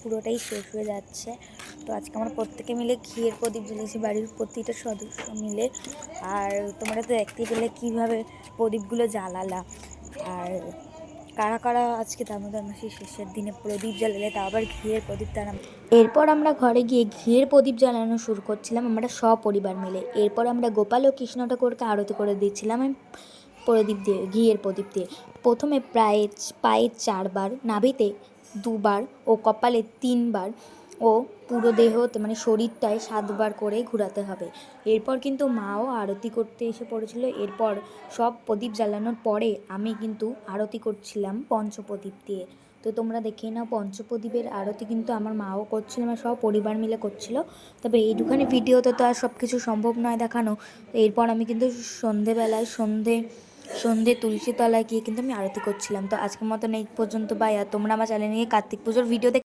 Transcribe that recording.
পুরোটাই শেষ হয়ে যাচ্ছে। তো আজকে আমরা প্রত্যেকে মিলে ঘিয়ের প্রদীপ জ্বেলেছি, বাড়ির প্রতিটা সদস্য মিলে। আর তোমরা তো দেখতেই পেলে কীভাবে প্রদীপগুলো জ্বালালাম। আর কারা কারা আজকে দামোদর মাসের শেষের দিনে প্রদীপ জ্বালালে, তা আবার ঘিয়ের প্রদীপ। এরপর আমরা ঘরে গিয়ে ঘিয়ের প্রদীপ জ্বালানো শুরু করছিলাম আমরা সপরিবার মিলে। এরপর আমরা গোপাল ও কৃষ্ণ ঠাকুরকে আরতি করে দিচ্ছিলাম প্রদীপ দিয়ে, ঘিয়ের প্রদীপ দিয়ে। প্রথমে পায়ে 4 বার, নাভিতে 2 বার ও কপালে 3 বার ও পুরো দেহ মানে শরীরটায় 7 বার করে ঘোরাতে হবে। এরপর কিন্তু মাও আরতি করতে এসে পড়েছিল। এরপর সব প্রদীপ জ্বালানোর পরে আমি কিন্তু আরতি করছিলাম পঞ্চপ্রদীপ দিয়ে। তো তোমরা দেখেই নাও, পঞ্চপ্রদীপের আরতি কিন্তু আমার মাও করছিল, আমার সব পরিবার মিলে করছিল। তবে এইটুখানি ভিডিওতে তো আর সব কিছু সম্ভব নয় দেখানো। এরপর আমি কিন্তু সন্ধেবেলায় সন্ধে তুলসী তলায় গিয়ে কিন্তু আমি আরতি করছিলাম। তো আজকের মতন এই পর্যন্ত, বাই। আর তোমরা আমার চ্যানেলে গিয়ে কার্তিক পুজোর ভিডিও